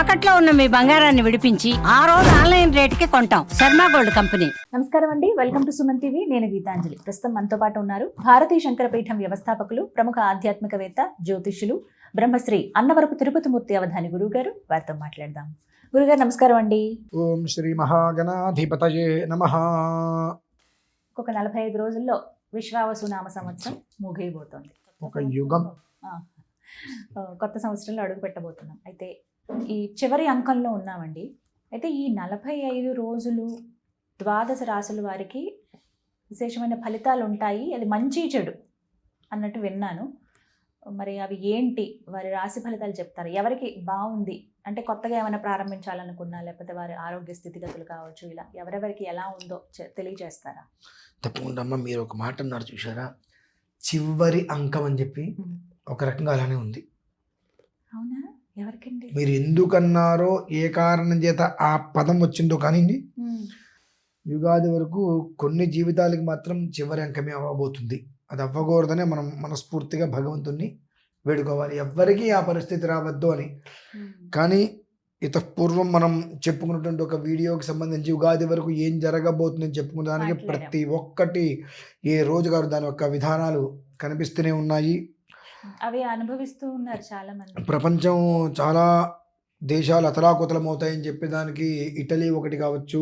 తాకట్లో ఉన్న మీ బంగారాన్ని విడిపించి ఆ రోజు ఆన్లైన్ రేటుకి కొంటాం. Sharma gold company. నమస్కారం అండి, వెల్కమ్ టు సుమన్ టీవీ. నేను గీతాంజలి. ప్రస్తుతం మనతో పాటు ఉన్నారు భారతీయ శంకరపీఠం వ్యవస్థాపకులు, ప్రముఖ ఆధ్యాత్మికవేత్త, జ్యోతిష్యులు, బ్రహ్మశ్రీ అన్నవరపు తిరుపతిమూర్తి అవధాని గురువు గారు. వారితో మాట్లాడదాం. గురుగారు నమస్కారం అండి. ఓం శ్రీ మహాగణాధిపతయే నమః. ఒక 45 రోజుల్లో విశ్వావసు నామ సంవత్సరం ముగియబోతోంది. ఒక యుగం. కొత్త సంవత్సరంలో అడుగు పెట్టబోతున్నాం. అయితే ఈ చివరి అంకంలో ఉన్నామండి. అయితే ఈ 45 రోజులు ద్వాదశ రాశుల వారికి విశేషమైన ఫలితాలు ఉంటాయి, అది మంచి చెడు అన్నట్టు విన్నాను. మరి అవి ఏంటి, వారి రాశి ఫలితాలు చెప్తారు? ఎవరికి బాగుంది అంటే కొత్తగా ఏమైనా ప్రారంభించాలనుకున్నా, లేకపోతే వారి ఆరోగ్య స్థితిగతులు కావచ్చు, ఇలా ఎవరెవరికి ఎలా ఉందో తెలియజేస్తారా? తప్పకుండా అమ్మ, మీరు ఒక మాట అన్నారు చూసారా, చివరి అంకం అని చెప్పి. ఒక రకంగా అలానే ఉంది. అవునా? ఎవరికండి? మీరు ఎందుకన్నారో, ఏ కారణం చేత ఆ పదం వచ్చిందో కానీ యుగాది వరకు కొన్ని జీవితాలకి మాత్రం చివరి అంకమే అవ్వబోతుంది. అది అవ్వకూడదనే మనం మనస్ఫూర్తిగా భగవంతుణ్ణి వేడుకోవాలి, ఎవ్వరికీ ఆ పరిస్థితి రావద్దు అని. కానీ పూర్వం మనం చెప్పుకున్నటువంటి ఒక వీడియోకి సంబంధించి యుగాది వరకు ఏం జరగబోతుందని చెప్పుకున్న దానికి ప్రతి ఒక్కటి ఏ రోజుగారు దాని యొక్క విధానాలు కనిపిస్తూనే ఉన్నాయి. అవి అనుభవిస్తూ ఉన్నారు చాలా మంది. ప్రపంచం చాలా దేశాలు అతలాకుతలం అవుతాయని చెప్పేదానికి ఇటలీ ఒకటి కావచ్చు,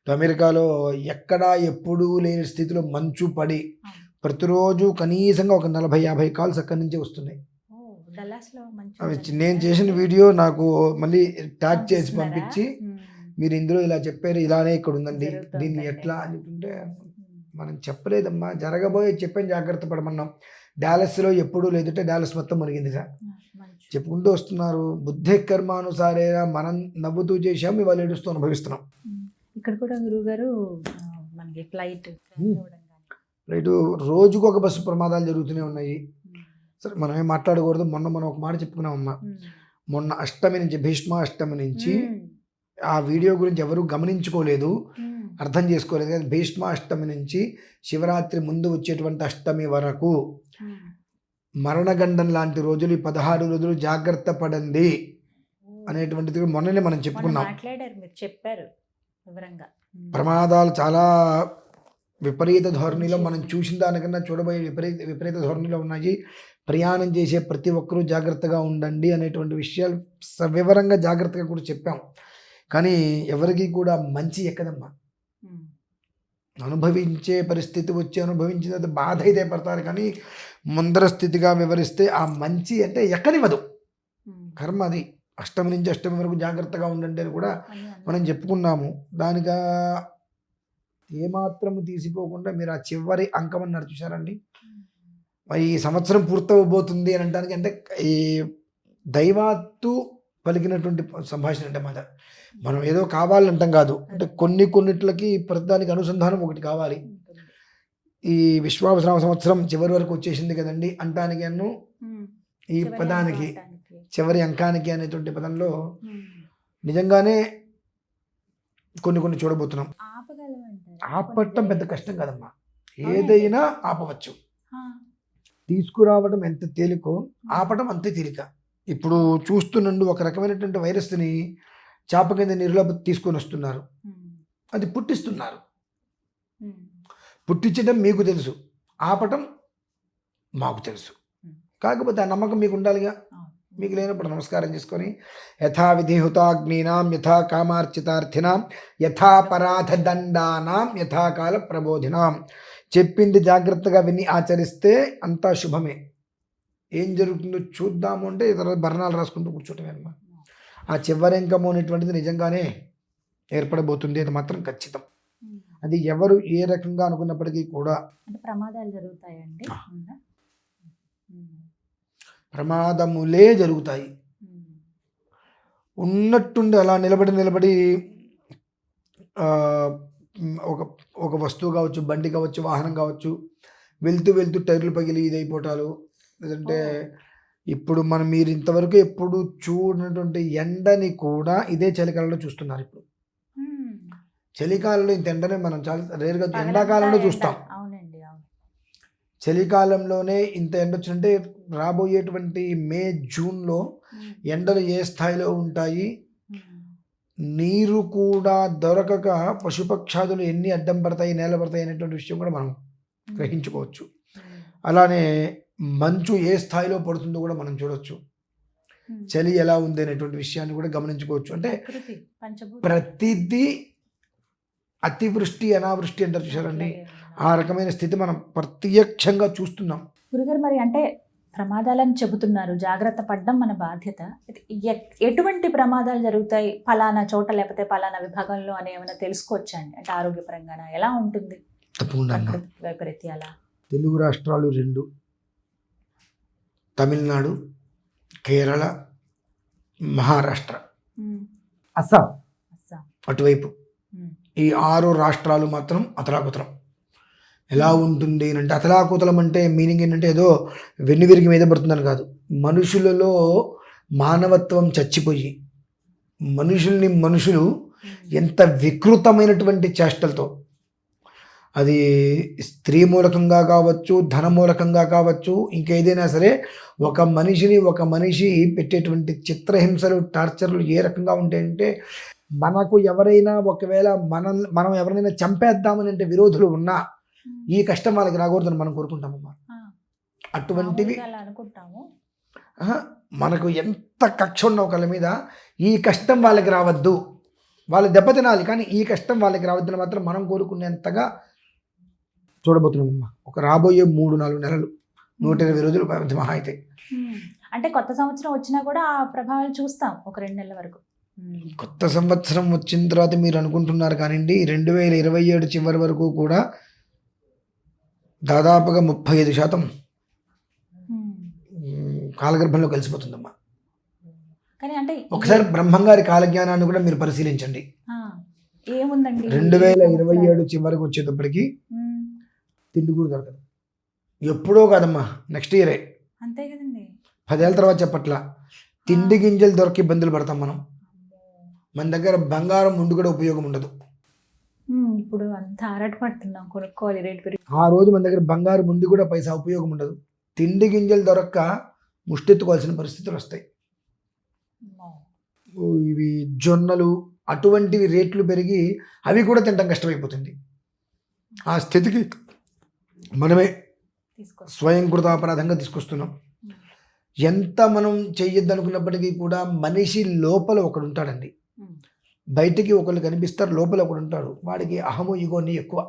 అమెరికాలో ఎక్కడా ఎప్పుడూ లేని స్థితిలో మంచు పడి ప్రతిరోజు కనీసంగా ఒక 40-50 కాల్స్ అక్కడి నుంచే వస్తున్నాయి. అవి నేను చేసిన వీడియో నాకు మళ్ళీ ట్యాగ్ చేసి పంపించి, మీరు ఇందులో ఇలా చెప్పారు, ఇలానే ఇక్కడ ఉందండి, దీన్ని ఎట్లా అని చెప్తుంటే, మనం చెప్పలేదమ్మా, జరగబోయే చెప్పని జాగ్రత్త పడమన్నాం. డాలస్లో ఎప్పుడూ లేదంటే డాలస్ మొత్తం మునిగిందిగా చెప్పుకుంటూ వస్తున్నారు. బుద్ధి కర్మానుసారేనా మనం నవ్వుతూ చేసాం, ఇవాళ ఏడుస్తూ అనుభవిస్తున్నాం. ఇక్కడ కూడా గురువు గారు మనకి ఫ్లైట్ రోజుకు ఒక బస్సు ప్రమాదాలు జరుగుతూనే ఉన్నాయి. సరే, మనం ఏం మాట్లాడకూడదు. మనం ఒక మాట చెప్పుకున్నామమ్మా, మొన్న అష్టమి నుంచి, భీష్మాష్టమి నుంచి ఆ వీడియో గురించి ఎవరు గమనించుకోలేదు, అర్థం చేసుకోలేదు. కానీ భీష్మాష్టమి నుంచి శివరాత్రి ముందు వచ్చేటువంటి అష్టమి వరకు మరణగండం లాంటి రోజులు, ఈ 16 రోజులు జాగ్రత్త పడండి అనేటువంటిది మొన్ననే మనం చెప్పుకున్నాం. చెప్పారు వివరంగా. ప్రమాదాలు చాలా విపరీత ధోరణిలో, మనం చూసిన దానికన్నా చూడబోయే విపరీత ధోరణిలో ఉన్నాయి. ప్రయాణం చేసే ప్రతి ఒక్కరూ జాగ్రత్తగా ఉండండి అనేటువంటి విషయాలు సవివరంగా జాగ్రత్తగా కూడా చెప్పాం. కానీ ఎవరికి కూడా మంచి ఎక్కదమ్మా. అనుభవించే పరిస్థితి వచ్చి అనుభవించిన తర్వాత బాధ అయితే పడతారు, కానీ ముందర స్థితిగా వివరిస్తే ఆ మంచి అంటే ఎక్కనివ్వదు. కర్మ అది. అష్టమి నుంచి అష్టమి వరకు జాగ్రత్తగా ఉండండి అని కూడా మనం చెప్పుకున్నాము. దానిగా ఏమాత్రము తీసిపోకుండా మీరు ఆ చివరి అంకం అన్నారు చూసారండి. మరి ఈ సంవత్సరం పూర్తవబోతుంది అని అనడానికి అంటే ఈ దైవాత్తు పలికినటువంటి సంభాషణ అంటే మాట. మనం ఏదో కావాలంటాం కాదు, అంటే కొన్నిట్లకి ప్రతిదానికి అనుసంధానం ఒకటి కావాలి. ఈ విశ్వావసనామ సంవత్సరం చివరి వరకు వచ్చేసింది కదండి అంటానికి అన్ను ఈ పదానికి చివరి అంకానికి అనేటువంటి పదంలో నిజంగానే కొన్ని చూడబోతున్నాం. ఆపట్టం పెద్ద కష్టం కాదమ్మా, ఏదైనా ఆపవచ్చు. తీసుకురావడం ఎంత తేలికో ఆపటం అంతే తేలిక. ఇప్పుడు చూస్తున్నందు ఒక రకమైనటువంటి వైరస్ని చాప కింద నీరులో తీసుకొని వస్తున్నారు, అది పుట్టిస్తున్నారు. పుట్టించడం మీకు తెలుసు, ఆపటం మాకు తెలుసు. కాకపోతే ఆ నమ్మకం మీకు ఉండాలిగా. మీకు లేనప్పుడు నమస్కారం చేసుకొని, యథా విధిహుతాగ్నీనాం యథా కామార్చితార్థినాం యథా పరాధ దండానాం యథాకాల ప్రబోధినాం. చెప్పింది జాగ్రత్తగా విని ఆచరిస్తే అంతా శుభమే. ఏం జరుగుతుందో చూద్దాము అంటే తర్వాత బర్ణాలు రాసుకుంటూ కూర్చోటమే అన్నమాట. ఆ చివరింకము అనేటువంటిది నిజంగానే ఏర్పడబోతుంది, అది మాత్రం ఖచ్చితం. అది ఎవరు ఏ రకంగా అనుకున్నప్పటికీ కూడా ప్రమాదాలు జరుగుతాయండి, ప్రమాదములే జరుగుతాయి. ఉన్నట్టుండి అలా నిలబడి ఒక వస్తువు కావచ్చు, బండి కావచ్చు, వాహనం కావచ్చు, వెళ్తూ టైర్లు పగిలి ఇదైపోవటాలు. లేదంటే ఇప్పుడు మీరు ఇంతవరకు ఎప్పుడు చూడనటువంటి ఎండని కూడా ఇదే చలికాలంలో చూస్తున్నారు. ఇప్పుడు చలికాలంలో ఇంత ఎండని మనం చాలా రేరుగా ఎండాకాలంలో చూస్తాం. చలికాలంలోనే ఇంత ఎండ వచ్చిందంటే రాబోయేటువంటి మే జూన్లో ఎండలు ఏ స్థాయిలో ఉంటాయి, నీరు కూడా దొరకక పశుపక్షాదులు ఎన్ని అడ్డం పడతాయి, నేల పడతాయి అనేటువంటి విషయం కూడా మనం గ్రహించుకోవచ్చు. అలానే మంచు ఏ స్థాయిలో పడుతుందో కూడా మనం చూడొచ్చు. చలి ఎలా ఉంది అనేటువంటి విషయాన్ని కూడా గమనించుకోవచ్చు. అంటే ప్రతిదీ అతివృష్టి అనావృష్టి అంటారు చూసారండి, ఆ రకమైన స్థితి మనం ప్రత్యక్షంగా చూస్తున్నాం. గురుగారు మరి అంటే ప్రమాదాలను చెబుతున్నారు, జాగ్రత్త పడడం మన బాధ్యత. ఎటువంటి ప్రమాదాలు జరుగుతాయి ఫలానా చోట లేకపోతే ఫలానా విభాగంలో అని ఏమైనా తెలుసుకోవచ్చండి? అంటే ఆరోగ్యపరంగా ఎలా ఉంటుంది? తప్పకుండా వైపరీత్యాల తెలుగు రాష్ట్రాలు 2, తమిళనాడు, కేరళ, మహారాష్ట్ర, అస్సాం అటువైపు ఈ 6 రాష్ట్రాలు మాత్రం అతలాకుతలం. ఎలా ఉంటుంది అంటే, అతలాకుతలం అంటే మీనింగ్ ఏంటంటే ఏదో వెన్నువిరిగి మీద పడుతుందని కాదు. మనుషులలో మానవత్వం చచ్చిపోయి మనుషులు ఎంత వికృతమైనటువంటి చేష్టలతో, అది స్త్రీ మూలకంగా కావచ్చు, ధన మూలకంగా కావచ్చు, ఇంకేదైనా సరే ఒక మనిషి పెట్టేటువంటి చిత్రహింసలు, టార్చర్లు ఏ రకంగా ఉంటాయంటే, మనకు ఎవరైనా ఒకవేళ మనం ఎవరైనా చంపేద్దామని అంటే విరోధులు ఉన్నా ఈ కష్టం వాళ్ళకి రాకూడదని మనం కోరుకుంటామమ్మా. అటువంటివి మనకు ఎంత కక్ష ఉన్న ఒకళ్ళ మీద ఈ కష్టం వాళ్ళకి రావద్దు, వాళ్ళు దెబ్బతినాలి కానీ ఈ కష్టం వాళ్ళకి రావద్దని మాత్రం మనం కోరుకునేంతగా చూడబోతున్నామమ్మా. ఒక రాబోయే 3-4 నెలలు 120 రోజులు మహా అయితే. అంటే కొత్త సంవత్సరం వచ్చినా కూడా ఆ ప్రభావాలు చూస్తాం ఒక 2 నెలల వరకు. కొత్త సంవత్సరం వచ్చిన తర్వాత మీరు అనుకుంటున్నారు కానివ్వండి, 2027 చివరి వరకు కూడా దాదాపుగా 35% కాలగర్భంలో కలిసిపోతుందమ్మా. ఒకసారి బ్రహ్మంగారి కాలజ్ఞానాన్ని కూడా మీరు పరిశీలించండి. ఏముందండి 2027 చివరికి వచ్చేటప్పటికి తిండి కూడా దొరకదు. ఎప్పుడో కాదమ్మా, నెక్స్ట్ ఇయరే. అంతే కదండి, 10 ఏళ్ళ తర్వాత చెప్పట్లా. తిండి గింజలు దొరికి ఇబ్బందులు పడతాం మనం. మన దగ్గర బంగారం ఉండి కూడా ఉపయోగం ఉండదు. ఇప్పుడు అంతా ఆరాటపడుతున్నాం, కొనుక్కోవాలి, రేట్ పెరిగి. ఆ రోజు మన దగ్గర బంగారం ఉండి కూడా పైసా ఉపయోగం ఉండదు. తిండి గింజలు దొరక్క ముష్టెత్తుకోవాల్సిన పరిస్థితులు వస్తాయి. ఇవి జొన్నలు అటువంటివి రేట్లు పెరిగి అవి కూడా తినడం కష్టమైపోతుంది. ఆ స్థితికి మనమే స్వయం కృతాపరాధంగా తీసుకొస్తున్నాం. ఎంత మనం చెయ్యొద్దనుకున్నప్పటికీ కూడా మనిషి లోపల ఒకడు ఉంటాడండి. బయటికి ఒకళ్ళు కనిపిస్తారు, లోపల ఒకడు ఉంటాడు. వాడికి అహము ఇగోని ఎక్కువ.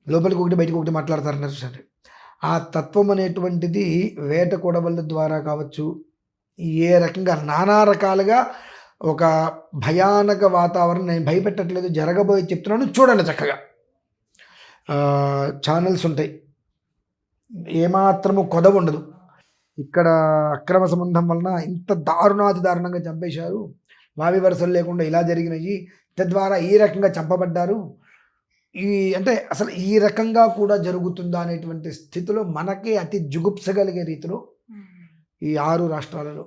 లోపలికి ఒకటి బయటకు ఒకటి మాట్లాడతారన్నారు సరే. ఆ తత్వం అనేటువంటిది వేట కొడవళ్ళ ద్వారా కావచ్చు, ఏ రకంగా నానా రకాలుగా ఒక భయానక వాతావరణం. నేను భయపెట్టట్లేదు, జరగబోయే చెప్తున్నాను, చూడండి చక్కగా. ఛానల్స్ ఉంటాయి, ఏమాత్రము కొదవ ఉండదు. ఇక్కడ అక్రమ సంబంధం వలన ఇంత దారుణాతి దారుణంగా చంపేశారు, వావి వరుసలు లేకుండా ఇలా జరిగినాయి, తద్వారా ఈ రకంగా చంపబడ్డారు, అంటే అసలు ఈ రకంగా కూడా జరుగుతుందా అనేటువంటి స్థితిలో మనకి అతి జుగుప్సగలిగే రీతిలో ఈ 6 రాష్ట్రాలలో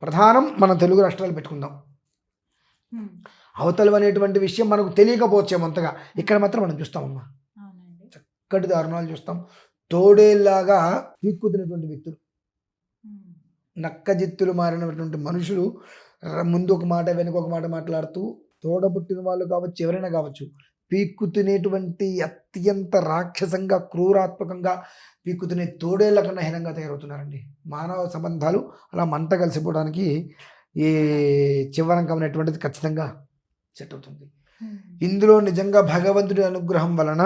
ప్రధానం మన తెలుగు రాష్ట్రాలు పెట్టుకుందాం. అవతలు అనేటువంటి విషయం మనకు తెలియకపోవచ్చేమో అంతగా, ఇక్కడ మాత్రం మనం చూస్తామమ్మా. చక్కటి దారుణాలు చూస్తాం. తోడేలాగా పీక్కుతున్నటువంటి వ్యక్తులు, నక్కజిత్తులు మారినటువంటి మనుషులు ముందు ఒక మాట వెనుక ఒక మాట మాట్లాడుతూ, తోడబుట్టిన వాళ్ళు కావచ్చు, ఎవరైనా కావచ్చు, పీక్కుతునేటువంటి అత్యంత రాక్షసంగా క్రూరాత్మకంగా పీక్కుతునే తోడేళ్ల కన్నా హీనంగా తయారవుతున్నారండి. మానవ సంబంధాలు అలా మంట కలిసిపోవడానికి ఈ చివరంకం అనేటువంటిది ఖచ్చితంగా సెట్ అవుతుంది. ఇందులో నిజంగా భగవంతుడి అనుగ్రహం వలన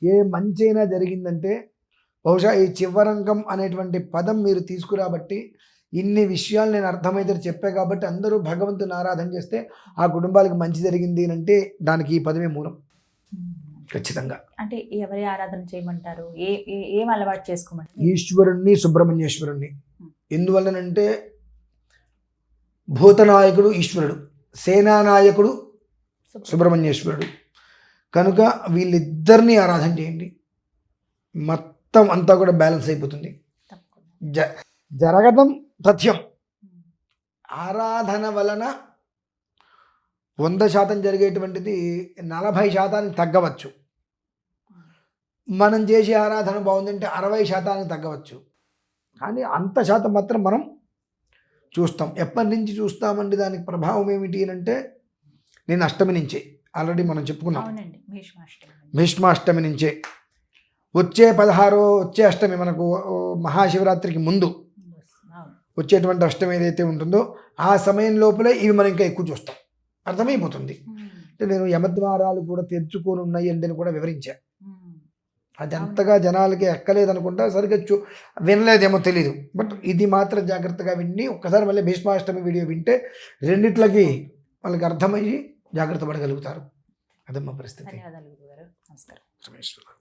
ఏ మంచైనా జరిగిందంటే బహుశా ఈ చివరంకం అనేటువంటి పదం మీరు తీసుకురాబట్టి ఇన్ని విషయాలు నేను అర్థమైతే చెప్పా కాబట్టి అందరూ భగవంతుని ఆరాధన చేస్తే ఆ కుటుంబాలకు మంచి జరిగింది అంటే దానికి ఈ పదమే మూలం. ఖచ్చితంగా. అంటే ఎవరి ఆరాధన చేయమంటారు, ఏం అలవాటు చేసుకోమంటారు? ఈశ్వరుణ్ణి, సుబ్రహ్మణ్యేశ్వరుణ్ణి. ఎందువల్లనంటే భూతనాయకుడు ఈశ్వరుడు, సేనానాయకుడు సుబ్రహ్మణ్యేశ్వరుడు కనుక వీళ్ళిద్దరినీ ఆరాధన చేయండి, మొత్తం అంతా కూడా బ్యాలెన్స్ అయిపోతుంది. జరగడం తథ్యం. ఆరాధన వలన 100% జరిగేటువంటిది 40% తగ్గవచ్చు. మనం చేసే ఆరాధన బాగుందంటే 60% తగ్గవచ్చు. కానీ అంత శాతం మాత్రం మనం చూస్తాం. ఎప్పటి నుంచి చూస్తామండి? దానికి ప్రభావం ఏమిటి అని అంటే, నేను అష్టమి నుంచే ఆల్రెడీ మనం చెప్పుకున్నాం. అవునండి, భీష్మాష్టమి. భీష్మాష్టమి నుంచే వచ్చే 16 వచ్చే అష్టమి మనకు మహాశివరాత్రికి ముందు అవును. వచ్చేటువంటి అష్టమి ఏదైతే ఉంటుందో ఆ సమయం లోపలే ఇవి మనం ఇంకా ఎక్కువ చూస్తాం. అర్థమైపోతుంది. అంటే నేను యమద్వారాలు కూడా తెరుచుకొని ఉన్నాయి అంటే కూడా వివరించా. అది అంతగా జనాలకి ఎక్కలేదనుకుంటా, సరిగ్గా వినలేదేమో తెలీదు. బట్ ఇది మాత్రం జాగ్రత్తగా విని ఒక్కసారి మళ్ళీ భీష్మాష్టమి వీడియో వింటే రెండిట్లకి వాళ్ళకి అర్థమయ్యి జాగ్రత్త పడగలుగుతారు. అదమ్మా పరిస్థితి. ధన్యవాదాలు గురుగారు. నమస్కారం. రమేశ్వర.